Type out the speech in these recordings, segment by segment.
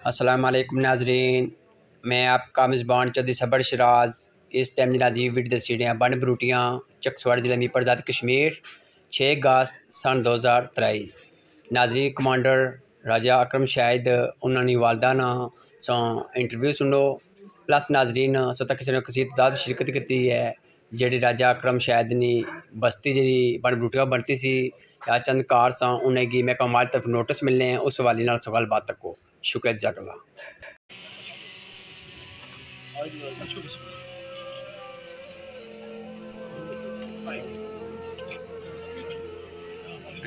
अस्सलाम वालेकुम नाजरीन, मैं आपका मेज़बान चौधरी सबर शराज। इस टाइम नाजी वीडियो दसी बन बरूटियाँ चकसवाड़ जिले में परजात कश्मीर 6 अगस्त सन 2023। नाजरी कमांडर राजा अकरम शाहिद उन्होंने वालदा ना सो इंटरव्यू सुनो। प्लस नाजरीन सो तक किसी ने किसी तादाद शिरकत की है जी राजा अकरम शाहिद ने बस्ती जी बन बरूटियाँ बनती सी या चंद कार सा उन्हें मैं हमारी तरफ नोटिस मिलने हैं उस हवाले नाल सवाल बात तक को शुक्रिया जजाकल्लाह।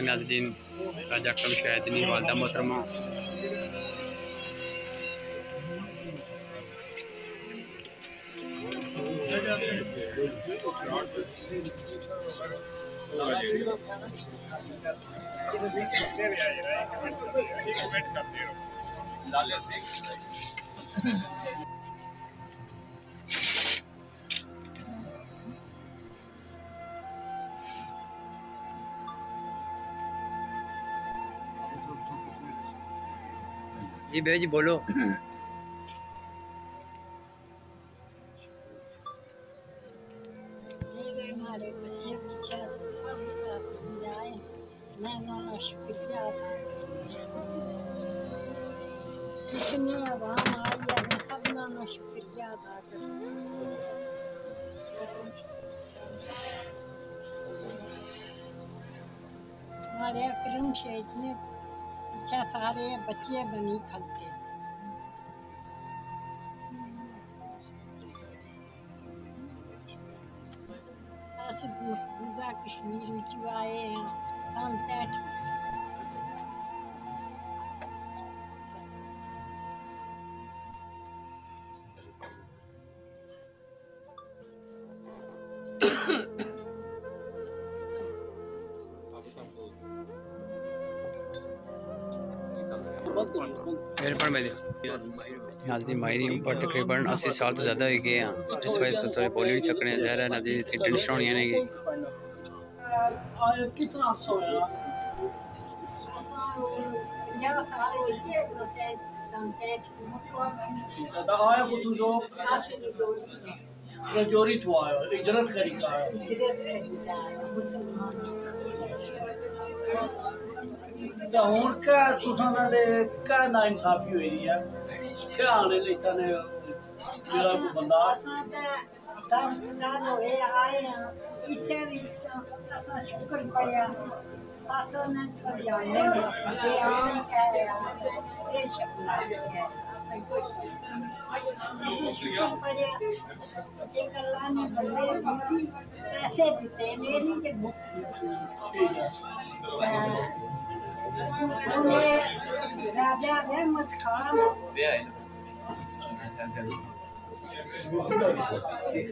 नाज़रीन राजा अकरम शाहिद ने वालदा मोहतरमा जी भैया जी बोलो। हमारे बच्चे पीछे सब साथ जाए मैं शुक्रिया जितनी आवाम आई है सब ना शुक्रिया अदा हमारे अकरम शेख ने पीछे सारे बच्चे बनी खलते मकबूजा कश्मीर में आए हैं सन 65। नाज़रीन मायरी उम्र तकरीबन 80 साल तो ज़्यादा हो गए हैं जिस वजह से थोड़े बोल नहीं सकने ज़्यादा नाज़रीन इतनी टेंशन होनी है कि कितना सोया आया को तू जो रजौरी तो आया इजरत करी का तो हुन का तुसां नाले का ना इंसाफी हुई है क्या आने लेता ने जेड़ा को बंदा दान होए आए हैं इसे भी असा शुक्र पड़िया असा ने सजाने दे आन कह ये शब्द है असा कुछ असा शुक्र पड़िया एक अल्लाह ने बंदे दी पैसे दिते मेरी के मुफ्त दी राजा रहमत खान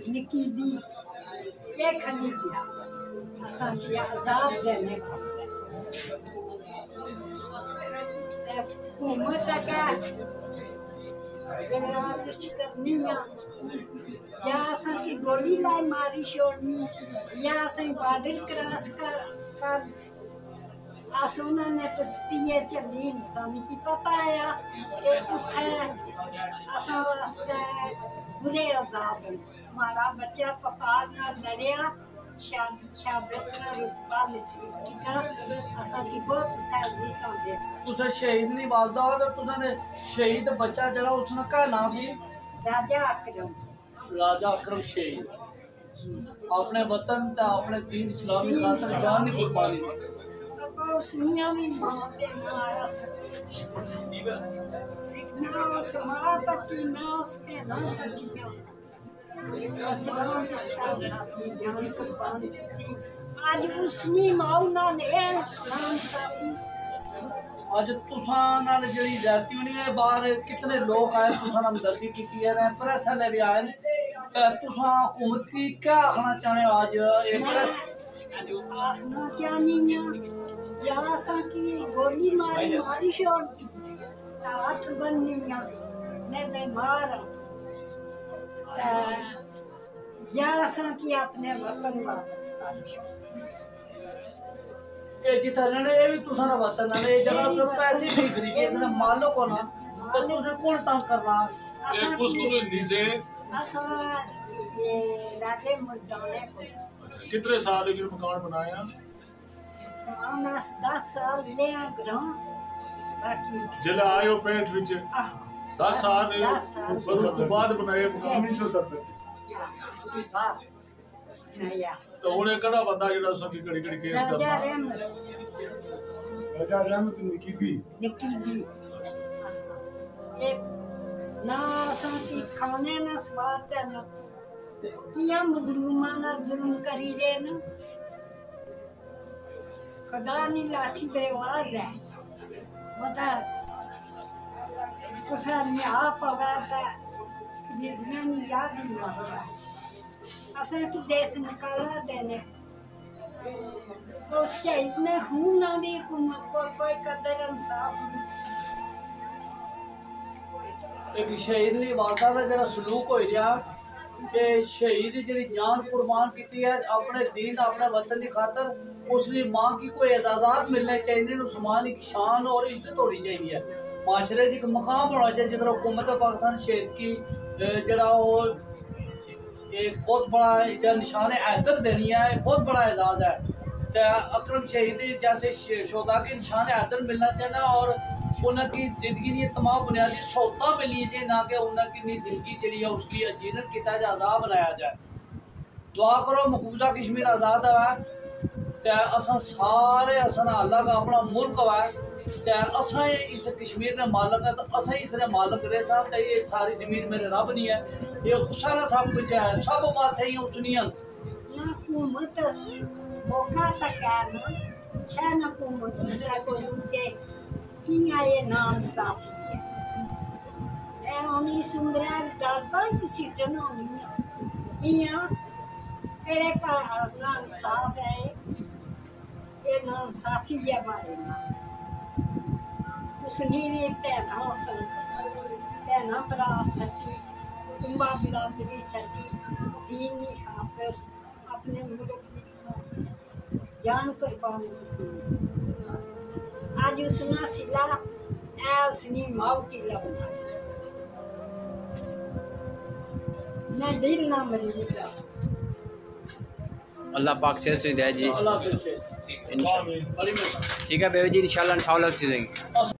निकी भी ये खनी किया असा किया आजाद देने वास्ते हुकूमत का गुजारिश करनी है या असा की गोली लाई मारी छोड़नी या असा बॉर्डर क्रॉस कर आसुना ने तस्तीये चली इंसानी की पता आया कि उठे असा वास्ते बुरे अजाब हमारा बच्चा पपार ना लड़िया शाबत ना रुतबा नसीब किया असा की बहुत ताज़ीता दे तुसा शहीद नहीं वालदा हो तो तुसा ने शहीद बच्चा जड़ा उसने का नाम सी राजा अकरम शहीद अपने वतन ते अपने दीन इस्लाम की खातिर जान की कुर्बानी उसनिया भी मां पे मारा ना समाज तक ना उसके ना किया असलाम अच्छा साथी जान कुर्बान की आज उसनी मौला ने नाम साथी आज तुसा नाल जेडी जाती होनी है बाहर कितने लोग आए तुसा नाल हमदर्दी कीती है प्रेस वाले भी आए ते तुसा हुकूमत की क्या आखना चाहने हो आज ये प्रेस आखना चाहनी जा की गोली मारी छोड़ हाथ बननी मैं बीमार या की अपने वतन वापस ये जितना रहने ये भी तुसा ना वतन है ये जगह तो पैसे नहीं खरीदी इसने मालो को ना तो तुझे कौन तंग करना ये उसको तो हिंदी से असा ये राजे मुर्दाने को कितने साल के मकान बनाया? हम 10 साल ले ग्रह बाकी जिले आयो पेट विच 10 साल पर उस तो बाद बनाए मकान 1970 उसके बाद नया तो उन्हें कड़ा बंदा जेड़ा उसकी कड़ी कड़ी केस राजा रहमत निकी भी ये ना असां की खाने ना स्वाद है ना किया मजलूमाना जुल्म करी रे न खुदा नी लाठी बेवाज है बता कुसा नी आप पवाता जितना नी याद नहीं आता असल की देश निकाला देने तो शहीद ने खून ना भी हुकूमत को कोई कदर इंसाफ नहीं एक शहीद ने वादा का जरा सलूक हो रहा कि शहीद जी जान कुर्बान की है अपने दीन अपने वतन की खातर उसकी माँ की कोई एजाजात मिलने चाहिए उस्मान की शान और इज्जत होनी चाहिए माशरे एक मकाम होना चाहिए जिधर हुकूमत पाकिस्तान शहीद की जरा वो एक बहुत बड़ा निशान हैदर देनी है बहुत बड़ा एजाज है तो अकरम शहीद जैसे शोधा के निशान हैदर मिलना चाहिए और उनकी जिंदगी की तमाम बुनियादी सहूलत मिली जाए ना कि उनकी जिंदगी जी है उसकी अजीनत किया जाए आज़ाद बनाया जाए दुआ करो मकबूजा कश्मीर आज़ाद है तो असा सारे असा अल्लाह का अपना मुल्क है तो असा इस कश्मीर ने मालक है तो असा इसने मालक रहे सा तो ये सारी जमीन मेरे रब नहीं है ये उसा ना सब कुछ है सब बात सही उसनी ना हुकूमत मौका तक है ना छह ना हुकूमत से कोई उनके किया ये नाम साफ है उन्हीं सुंदर दादा किसी जनो नहीं किया तेरे का नाम साफ है ये नाम साफी है हमारे नाम उसने भी पहना सन पहना बरा सकी तुम्बा बिरादरी सकी दीनी खातर अपने मुल्क की जान कुर्बान की आज उसना सिला ऐ उसनी माऊ की लबना न दिल ना मरीज अल्लाह पाक से दे जी अल्लाह से इंशाल्लाह ठीक है बेबी जी इंशाल्लाह इंशाल्लाह